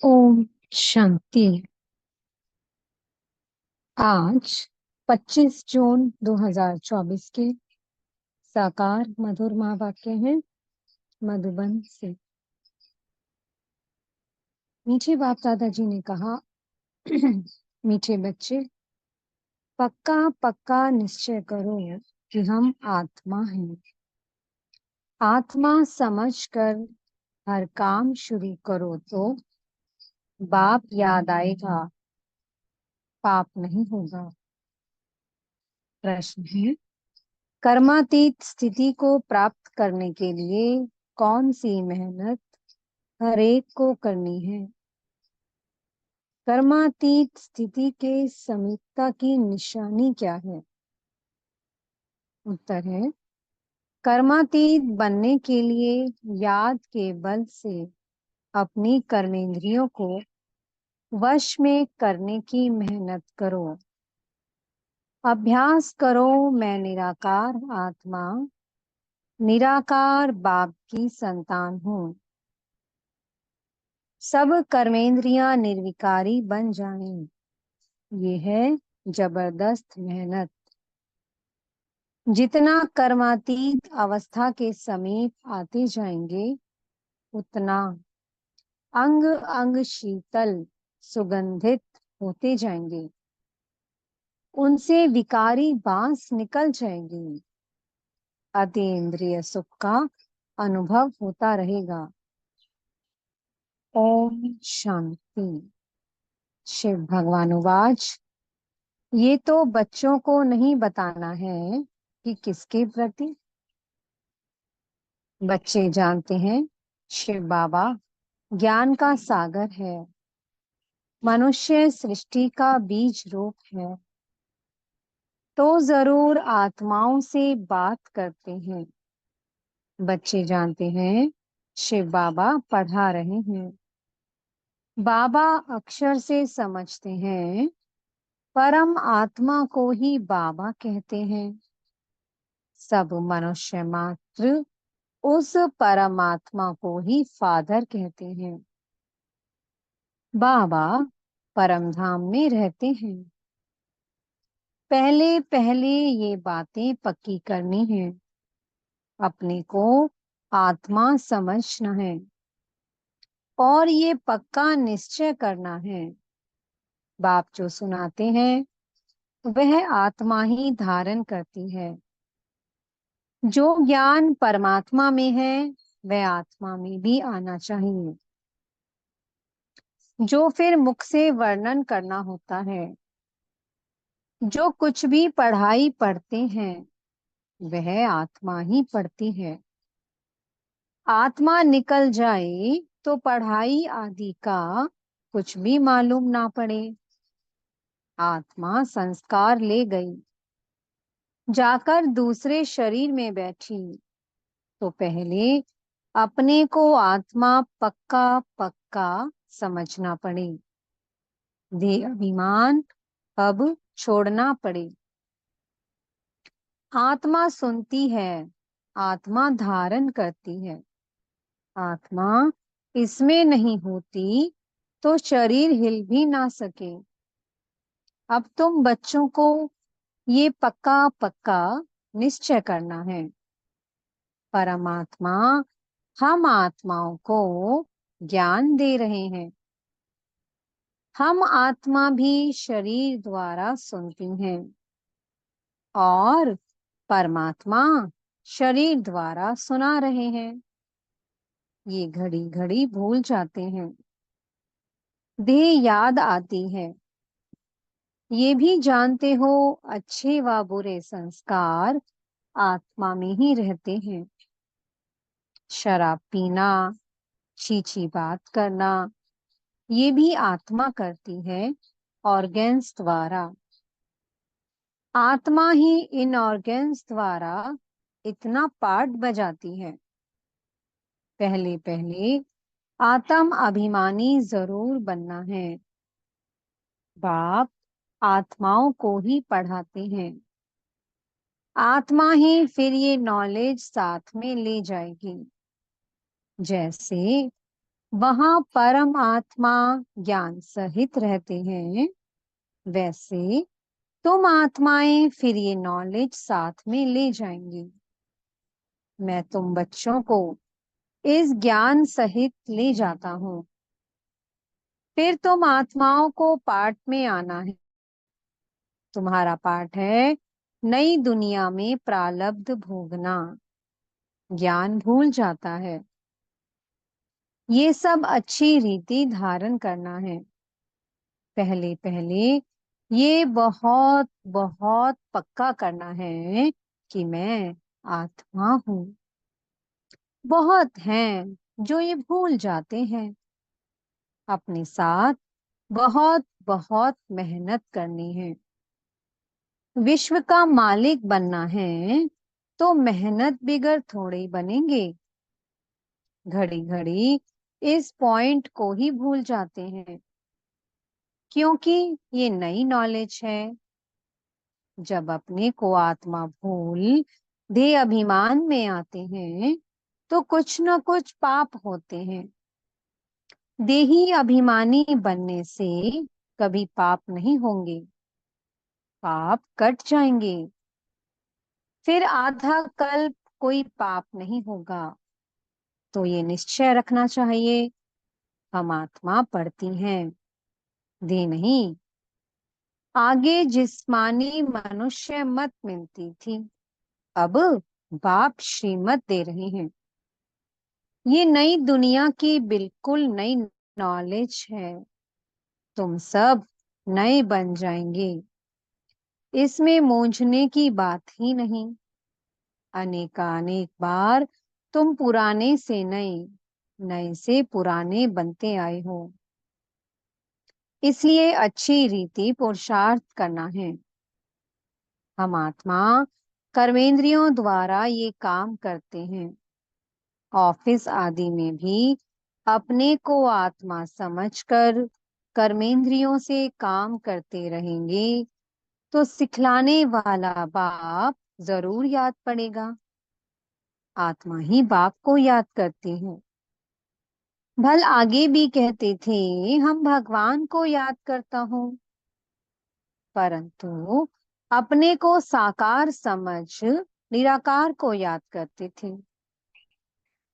ओम शांति। आज 25 जून 2024 के साकार मधुर महावाक्य हैं मधुबन से। मीठे बाप दादाजी ने कहा, मीठे बच्चे, पक्का पक्का निश्चय करो कि हम आत्मा हैं। आत्मा समझकर हर काम शुरू करो तो बाप याद आएगा, पाप नहीं होगा। प्रश्न है, कर्मातीत स्थिति को प्राप्त करने के लिए कौन सी मेहनत हर एक को करनी है? कर्मातीत स्थिति के समीपता की निशानी क्या है? उत्तर है, कर्मातीत बनने के लिए याद के बल से अपनी कर्मेंद्रियों को वश में करने की मेहनत करो। अभ्यास करो, मैं निराकार आत्मा, निराकार बाप की संतान हूँ। सब कर्मेंद्रियां निर्विकारी बन जाएं। ये है जबरदस्त मेहनत। जितना कर्मातीत अवस्था के समीप आते जाएंगे, उतना अंग अंग शीतल सुगंधित होते जाएंगे। उनसे विकारी बांस निकल जाएगी। अतीन्द्रिय सुख का अनुभव होता रहेगा। ओम शांति। शिव भगवानुवाच, ये तो बच्चों को नहीं बताना है कि किसके प्रति। बच्चे जानते हैं शिव बाबा ज्ञान का सागर है, मनुष्य सृष्टि का बीज रूप है, तो जरूर आत्माओं से बात करते हैं। बच्चे जानते हैं शिव बाबा पढ़ा रहे हैं। बाबा अक्षर से समझते हैं, परम आत्मा को ही बाबा कहते हैं। सब मनुष्य मात्र उस परमात्मा को ही फादर कहते हैं। बाबा परम धाम में रहते हैं। पहले पहले ये बातें पक्की करनी है। अपने को आत्मा समझना है और ये पक्का निश्चय करना है, बाप जो सुनाते हैं वह आत्मा ही धारण करती है। जो ज्ञान परमात्मा में है वह आत्मा में भी आना चाहिए। जो फिर मुख से वर्णन करना होता है, जो कुछ भी पढ़ाई पढ़ते हैं वह आत्मा ही पढ़ती है। आत्मा निकल जाए तो पढ़ाई आदि का कुछ भी मालूम ना पड़े। आत्मा संस्कार ले गई, जाकर दूसरे शरीर में बैठी, तो पहले अपने को आत्मा पक्का पक्का समझना पड़े। देह अभिमान अब छोड़ना पड़े। आत्मा सुनती है, आत्मा धारण करती है। आत्मा इसमें नहीं होती तो शरीर हिल भी ना सके। अब तुम बच्चों को ये पक्का पक्का निश्चय करना है। परमात्मा हम आत्माओं को ज्ञान दे रहे हैं। हम आत्मा भी शरीर द्वारा सुनती हैं और परमात्मा शरीर द्वारा सुना रहे हैं। ये घड़ी घड़ी भूल जाते हैं, देह याद आती है। ये भी जानते हो अच्छे व बुरे संस्कार आत्मा में ही रहते हैं। शराब पीना, छीछी बात करना, ये भी आत्मा करती है ऑर्गेन्स द्वारा। आत्मा ही इन ऑर्गेन्स द्वारा इतना पार्ट बजाती है। पहले पहले आत्म अभिमानी जरूर बनना है। बाप आत्माओं को ही पढ़ाते हैं। आत्मा ही फिर ये नॉलेज साथ में ले जाएगी। जैसे वहां परम आत्मा ज्ञान सहित रहते हैं, वैसे तुम आत्माएं फिर ये नॉलेज साथ में ले जाएंगी। मैं तुम बच्चों को इस ज्ञान सहित ले जाता हूँ। फिर तुम आत्माओं को पाठ में आना है। तुम्हारा पाठ है नई दुनिया में प्रारब्ध भोगना। ज्ञान भूल जाता है। ये सब अच्छी रीति धारण करना है। पहले पहले ये बहुत बहुत पक्का करना है कि मैं आत्मा हूँ। बहुत हैं जो ये भूल जाते हैं। अपने साथ बहुत बहुत मेहनत करनी है। विश्व का मालिक बनना है तो मेहनत बिगर थोड़े ही बनेंगे। घड़ी घड़ी इस पॉइंट को ही भूल जाते हैं, क्योंकि ये नई नॉलेज है। जब अपने को आत्मा भूल देह अभिमान में आते हैं तो कुछ न कुछ पाप होते हैं। देही अभिमानी बनने से कभी पाप नहीं होंगे। पाप कट जाएंगे। फिर आधा कल्प कोई पाप नहीं होगा। तो ये निश्चय रखना चाहिए, हम आत्मा पढ़ती हैं, देह नहीं। आगे जिस्मानी मनुष्य मत मिलती थी, अब बाप श्रीमत दे रहे हैं। ये नई दुनिया की बिल्कुल नई नॉलेज है। तुम सब नए बन जाएंगे। इसमें मूंझने की बात ही नहीं। अनेकानेक बार तुम पुराने से नए, नए से पुराने बनते आए हो। इसलिए अच्छी रीति पुरुषार्थ करना है। हम आत्मा कर्मेंद्रियों द्वारा ये काम करते हैं। ऑफिस आदि में भी अपने को आत्मा समझकर कर्मेंद्रियों से काम करते रहेंगे तो सिखलाने वाला बाप जरूर याद पड़ेगा। आत्मा ही बाप को याद करती है। भल आगे भी कहते थे हम भगवान को याद करता हूँ, परंतु अपने को साकार समझ निराकार को याद करते थे।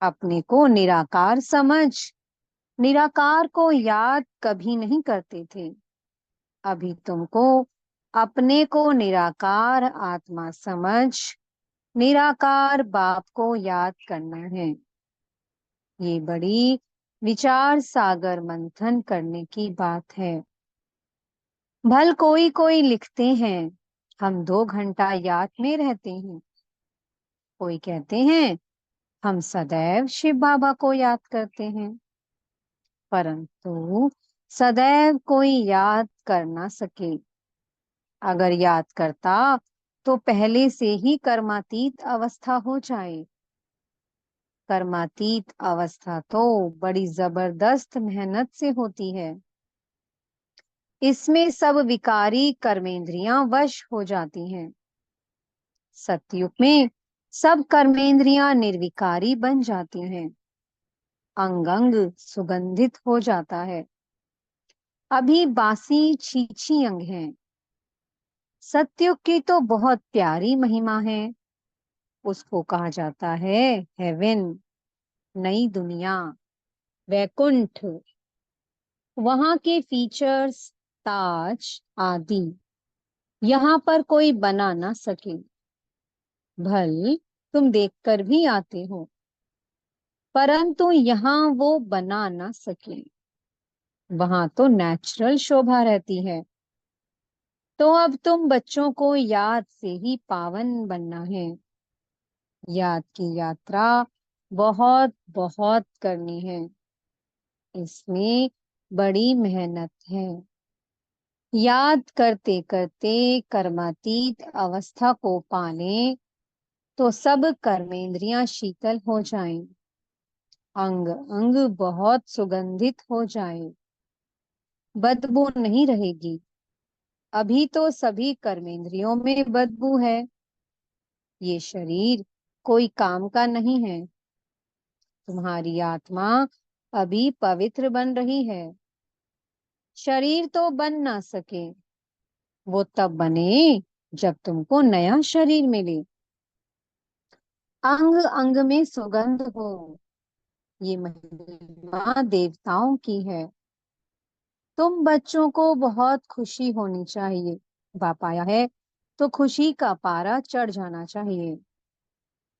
अपने को निराकार समझ निराकार को याद कभी नहीं करते थे। अभी तुमको अपने को निराकार आत्मा समझ निराकार बाप को याद करना है। ये बड़ी विचार सागर मंथन करने की बात है। भल कोई कोई लिखते हैं हम 2 घंटा याद में रहते हैं। कोई कहते हैं हम सदैव शिव बाबा को याद करते हैं। परंतु सदैव कोई याद कर ना सके। अगर याद करता तो पहले से ही कर्मातीत अवस्था हो जाए। कर्मातीत अवस्था तो बड़ी जबरदस्त मेहनत से होती है। इसमें सब विकारी कर्मेंद्रियां वश हो जाती हैं। सतयुग में सब कर्मेंद्रियां निर्विकारी बन जाती हैं। अंग अंग सुगंधित हो जाता है। अभी बासी छीछी अंग हैं। सतयुग की तो बहुत प्यारी महिमा है। उसको कहा जाता है हेवन, नई दुनिया, वैकुंठ। वहां के फीचर्स, ताज आदि यहाँ पर कोई बना ना सके। भल तुम देखकर भी आते हो, परंतु यहाँ वो बना ना सके। वहां तो नेचुरल शोभा रहती है। तो अब तुम बच्चों को याद से ही पावन बनना है। याद की यात्रा बहुत बहुत करनी है। इसमें बड़ी मेहनत है। याद करते करते कर्मातीत अवस्था को पाने तो सब कर्मेंद्रियां शीतल हो जाएं, अंग अंग बहुत सुगंधित हो जाए, बदबू नहीं रहेगी। अभी तो सभी कर्मेंद्रियों में बदबू है। ये शरीर कोई काम का नहीं है। तुम्हारी आत्मा अभी पवित्र बन रही है। शरीर तो बन ना सके, वो तब बने जब तुमको नया शरीर मिले, अंग अंग में सुगंध हो। ये महिमा देवताओं की है। तुम बच्चों को बहुत खुशी होनी चाहिए। बाप आया है तो खुशी का पारा चढ़ जाना चाहिए।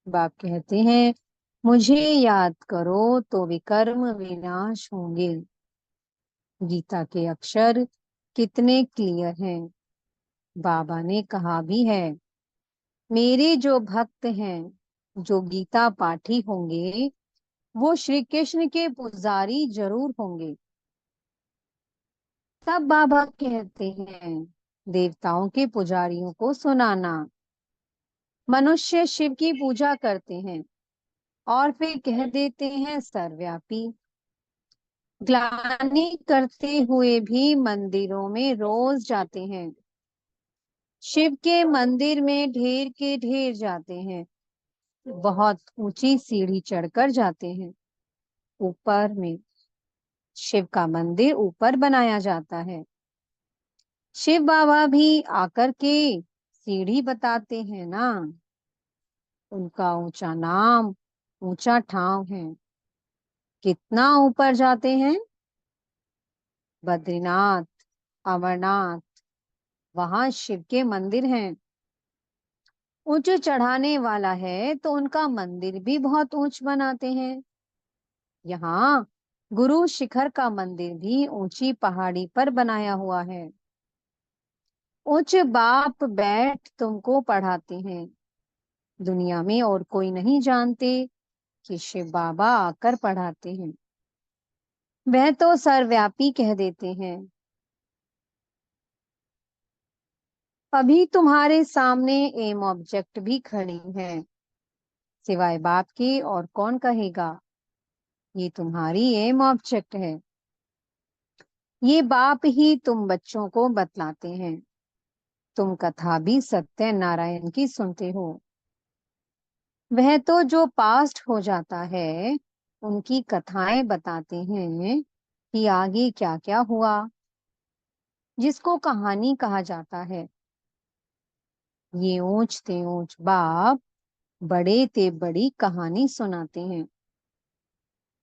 बाप कहते हैं, मुझे याद करो तो विकर्म विनाश होंगे। गीता के अक्षर कितने क्लियर हैं। बाबा ने कहा भी है, मेरे जो भक्त हैं, जो गीता पाठी होंगे, वो श्री कृष्ण के पुजारी जरूर होंगे। तब बाबा कहते हैं, देवताओं के पुजारियों को सुनाना। मनुष्य शिव की पूजा करते हैं और फिर कह देते हैं सर्वव्यापी। ग्लानि करते हुए भी मंदिरों में रोज जाते हैं। शिव के मंदिर में ढेर के ढेर जाते हैं। बहुत ऊंची सीढ़ी चढ़कर जाते हैं। ऊपर में शिव का मंदिर ऊपर बनाया जाता है। शिव बाबा भी आकर के सीढ़ी बताते हैं ना। उनका ऊंचा नाम, ऊंचा ठाव है। कितना ऊपर जाते हैं? बद्रीनाथ, अमरनाथ, वहां शिव के मंदिर हैं। ऊंच चढ़ाने वाला है तो उनका मंदिर भी बहुत ऊंच बनाते हैं। यहाँ गुरु शिखर का मंदिर भी ऊंची पहाड़ी पर बनाया हुआ है। उच्च बाप बैठ तुमको पढ़ाते हैं। दुनिया में और कोई नहीं जानते कि शिव बाबा आकर पढ़ाते हैं। वह तो सर्वव्यापी कह देते हैं। अभी तुम्हारे सामने एम ऑब्जेक्ट भी खड़ी है। सिवाय बाप के और कौन कहेगा? ये तुम्हारी एम ऑब्जेक्ट है। ये बाप ही तुम बच्चों को बतलाते हैं। तुम कथा भी सत्य नारायण की सुनते हो। वह तो जो पास्ट हो जाता है, उनकी कथाएं बताते हैं कि आगे क्या क्या हुआ, जिसको कहानी कहा जाता है। ये ऊंच ते ऊंच बाप बड़े ते बड़ी कहानी सुनाते हैं।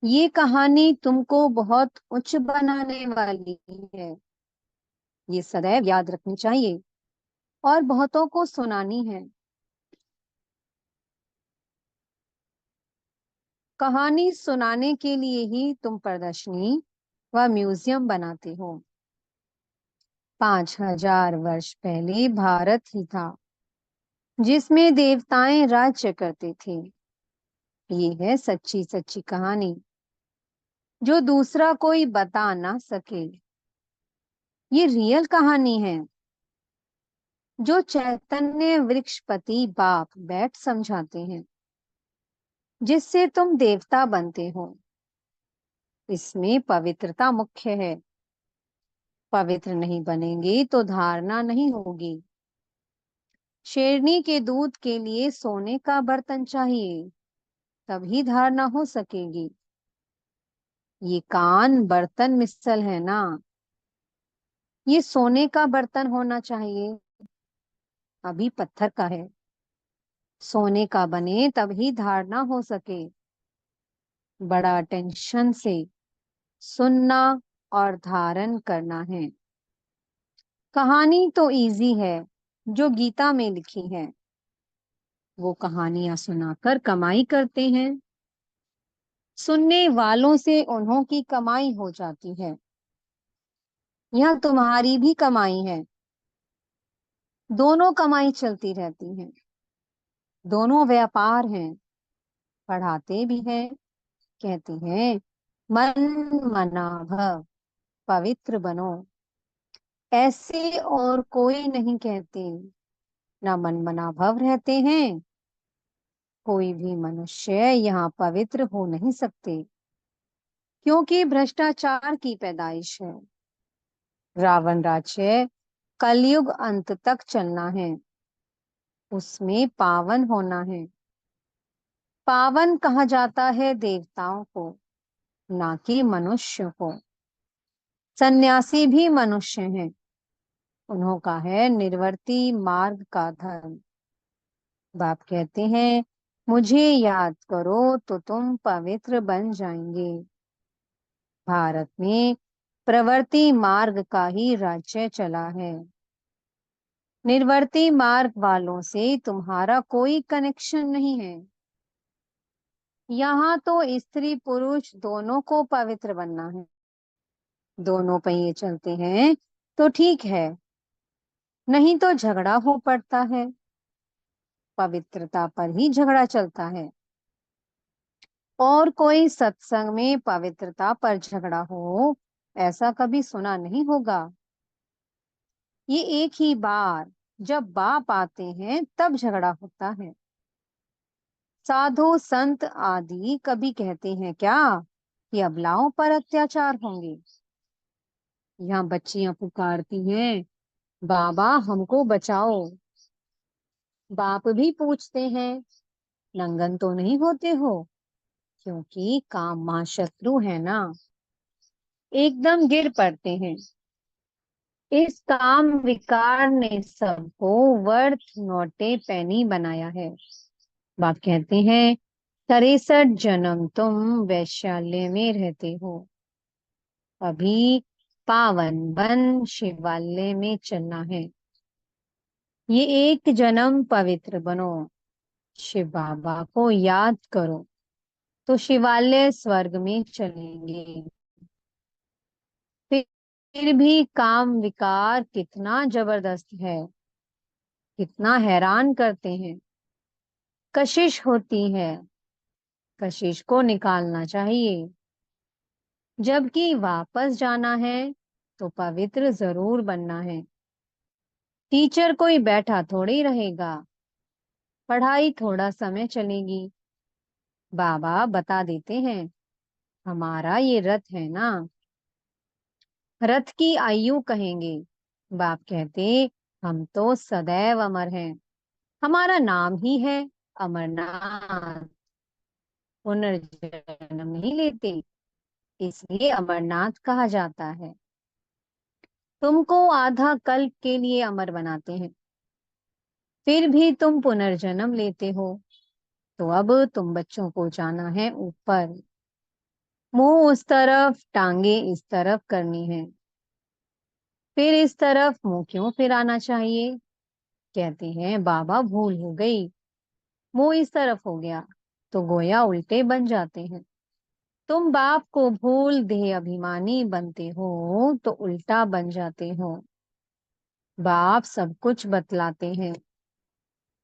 ये कहानी तुमको बहुत उच्च बनाने वाली है। ये सदैव याद रखनी चाहिए और बहुतों को सुनानी है। कहानी सुनाने के लिए ही तुम प्रदर्शनी व म्यूजियम बनाते हो। 5000 वर्ष पहले भारत ही था जिसमें देवताएं राज्य करते थे। ये है सच्ची सच्ची कहानी, जो दूसरा कोई बता ना सके। ये रियल कहानी है, जो चैतन्य वृक्षपति बाप बैठ समझाते हैं, जिससे तुम देवता बनते हो। इसमें पवित्रता मुख्य है। पवित्र नहीं बनेंगे तो धारणा नहीं होगी। शेरनी के दूध के लिए सोने का बर्तन चाहिए, तभी धारणा हो सकेगी। ये कान बर्तन मिसल है ना, ये सोने का बर्तन होना चाहिए, अभी पत्थर का है। सोने का बने तभी धारणा हो सके। बड़ा टेंशन से सुनना और धारण करना है। कहानी तो इजी है, जो गीता में लिखी है। वो कहानियां सुनाकर कमाई करते हैं। सुनने वालों से उन्हों की कमाई हो जाती है। यह तुम्हारी भी कमाई है। दोनों कमाई चलती रहती है। दोनों व्यापार हैं। पढ़ाते भी हैं, कहते हैं मन मना भव, पवित्र बनो। ऐसे और कोई नहीं कहते। ना मन मना भव रहते हैं। कोई भी मनुष्य यहाँ पवित्र हो नहीं सकते, क्योंकि भ्रष्टाचार की पैदाइश है। रावण राज्य कलयुग अंत तक चलना है। उसमें पावन होना है। पावन कहा जाता है देवताओं को। ना कि मनुष्य को। सन्यासी भी मनुष्य हैं। उन्हों का है निर्वर्ती मार्ग का धर्म। बाप कहते हैं, मुझे याद करो तो तुम पवित्र बन जाएंगे। भारत में प्रवर्ती मार्ग का ही राज्य चला है। निर्वर्ती मार्ग वालों से तुम्हारा कोई कनेक्शन नहीं है। यहाँ तो स्त्री पुरुष दोनों को पवित्र बनना है। दोनों पहिए चलते हैं तो ठीक है, नहीं तो झगड़ा हो पड़ता है। पवित्रता पर ही झगड़ा चलता है। और कोई सत्संग में पवित्रता पर झगड़ा हो, ऐसा कभी सुना नहीं होगा। ये एक ही बार जब बाप आते हैं तब झगड़ा होता है। साधु संत आदि कभी कहते हैं क्या कि अबलाओं पर अत्याचार होंगे। यहाँ बच्चियां पुकारती हैं, बाबा हमको बचाओ। बाप भी पूछते हैं, नंगन तो नहीं होते हो, क्योंकि काम मां शत्रु है ना। एकदम गिर पड़ते हैं। इस काम विकार ने सबको वर्थ नोटे पैनी बनाया है। बाप कहते हैं, 63 जन्म तुम वैशाल्य में रहते हो, अभी पावन बन शिवालय में चलना है। ये एक जन्म पवित्र बनो, शिव बाबा को याद करो, तो शिवालय स्वर्ग में चलेंगे। फिर भी काम विकार कितना जबरदस्त है, कितना हैरान करते हैं। कशिश होती है, कशिश को निकालना चाहिए। जबकि वापस जाना है तो पवित्र जरूर बनना है। टीचर कोई बैठा थोड़ी रहेगा, पढ़ाई थोड़ा समय चलेगी। बाबा बता देते हैं, हमारा ये रथ है ना, रथ की आयु कहेंगे। बाप कहते, हम तो सदैव अमर हैं। हमारा नाम ही है अमरनाथ। पुनर्जन्म नहीं लेते, इसलिए अमरनाथ कहा जाता है। तुमको आधा कल्प के लिए अमर बनाते हैं, फिर भी तुम पुनर्जन्म लेते हो। तो अब तुम बच्चों को जाना है ऊपर। मुंह उस तरफ, टांगे इस तरफ करनी है। फिर इस तरफ मुंह क्यों फिराना चाहिए। कहते हैं, बाबा भूल हो गई, मुंह इस तरफ हो गया, तो गोया उल्टे बन जाते हैं। तुम बाप को भूल देह अभिमानी बनते हो तो उल्टा बन जाते हो। बाप सब कुछ बतलाते हैं।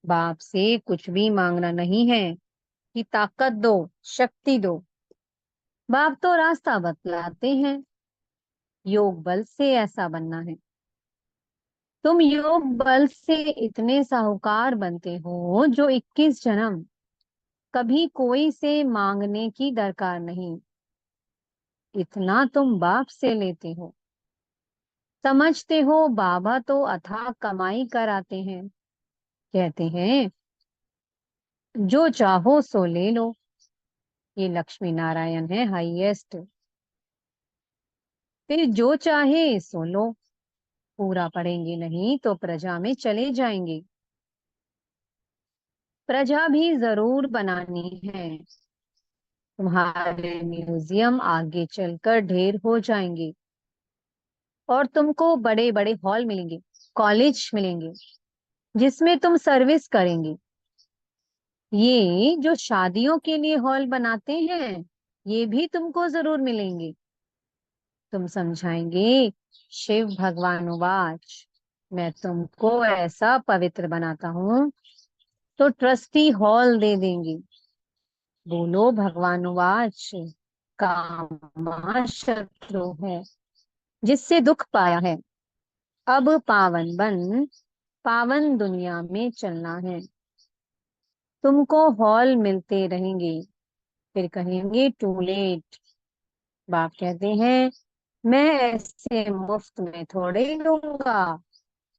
बाप से कुछ भी मांगना नहीं है कि ताकत दो, शक्ति दो। बाप तो रास्ता बतलाते हैं। योग बल से ऐसा बनना है। तुम योग बल से इतने साहूकार बनते हो जो 21 जन्म कभी कोई से मांगने की दरकार नहीं। इतना तुम बाप से लेते हो। समझते हो बाबा तो अथाह कमाई कराते हैं। कहते हैं, जो चाहो सो ले लो। ये लक्ष्मी नारायण है हाईएस्ट। फिर जो चाहे सो लो। पूरा पढ़ेंगे नहीं तो प्रजा में चले जाएंगे। प्रजा भी जरूर बनानी है। तुम्हारे म्यूजियम आगे चलकर ढेर हो जाएंगे। और तुमको बड़े बड़े हॉल मिलेंगे, कॉलेज मिलेंगे, जिसमें तुम सर्विस करेंगे। ये जो शादियों के लिए हॉल बनाते हैं, ये भी तुमको जरूर मिलेंगे। तुम समझाएंगे, शिव भगवान उवाच, मैं तुमको ऐसा पवित्र बनाता हूँ तो ट्रस्टी हॉल दे देंगे। बोलो भगवान उवाच, काम शत्रु है जिससे दुख पाया है। अब पावन बन पावन दुनिया में चलना है। तुमको हॉल मिलते रहेंगे, फिर कहेंगे टू लेट। बाप कहते हैं, मैं ऐसे मुफ्त में थोड़े ही लूंगा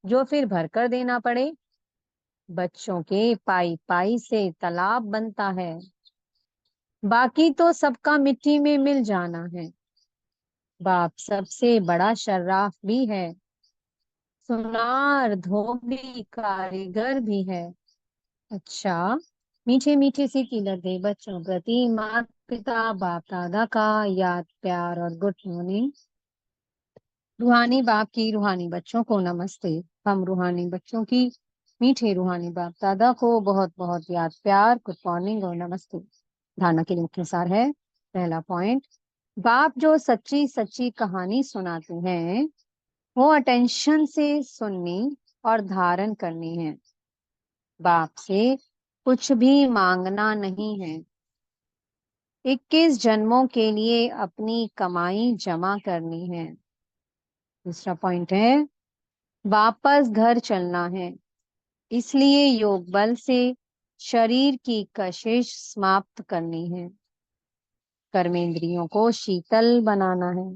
जो फिर भरकर देना पड़े। बच्चों के पाई पाई से तालाब बनता है। बाकी तो सबका मिट्टी में मिल जाना है। बाप सबसे बड़ा शर्राफ भी है, सुनार धोबी कारीगर भी है। अच्छा, मीठे मीठे से तिलक दे बच्चों प्रति माता पिता बाप दादा का याद प्यार और गुड मॉर्निंग। रूहानी बाप की रूहानी बच्चों को नमस्ते। हम रूहानी बच्चों की मीठे रूहानी बाप दादा को बहुत बहुत याद प्यार गुड मॉर्निंग और नमस्ते। धारणा के लिए मुख्य सार है। पहला पॉइंट, बाप जो सच्ची सच्ची कहानी सुनाते हैं वो अटेंशन से सुननी और धारण करनी है। बाप से कुछ भी मांगना नहीं है। 21 जन्मों के लिए अपनी कमाई जमा करनी है। दूसरा पॉइंट है, वापस घर चलना है, इसलिए योग बल से शरीर की कशिश समाप्त करनी है। कर्मेंद्रियों को शीतल बनाना है,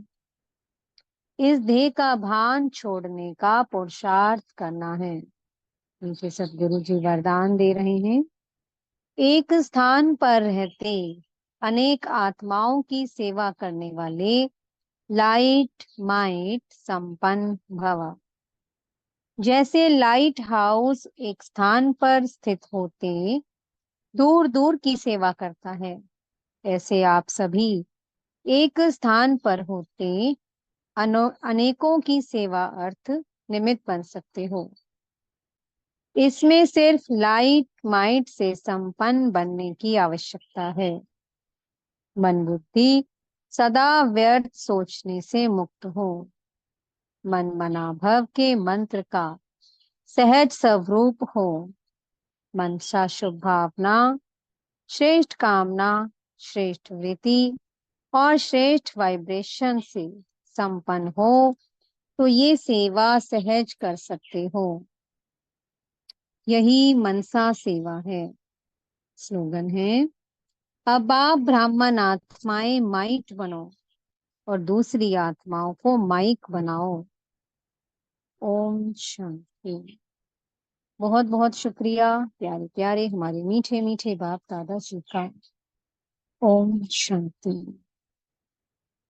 इस देह का भान छोड़ने का पुरुषार्थ करना है। मुझे सदगुरु जी वरदान दे रहे हैं। एक स्थान पर रहते अनेक आत्माओं की सेवा करने वाले लाइट माइट संपन्न भव। जैसे लाइट हाउस एक स्थान पर स्थित होते दूर दूर की सेवा करता है, ऐसे आप सभी एक स्थान पर होते अनेकों की सेवा अर्थ निमित्त बन सकते हो। इसमें सिर्फ लाइट माइट से संपन्न बनने की आवश्यकता है। मन बुद्धि सदा व्यर्थ सोचने से मुक्त हो। मन मना भव के मंत्र का सहज स्वरूप हो। मनसा शुभ भावना श्रेष्ठ कामना श्रेष्ठ वृत्ति और श्रेष्ठ वाइब्रेशन से संपन्न हो तो ये सेवा सहज कर सकते हो। यही मनसा सेवा है। स्लोगन है, अब आप ब्राह्मण आत्माएं माइट बनो और दूसरी आत्माओं को माइक बनाओ। ओम शांति। बहुत बहुत शुक्रिया प्यारे प्यारे हमारे मीठे मीठे बाप दादा जी का। ओम शांति।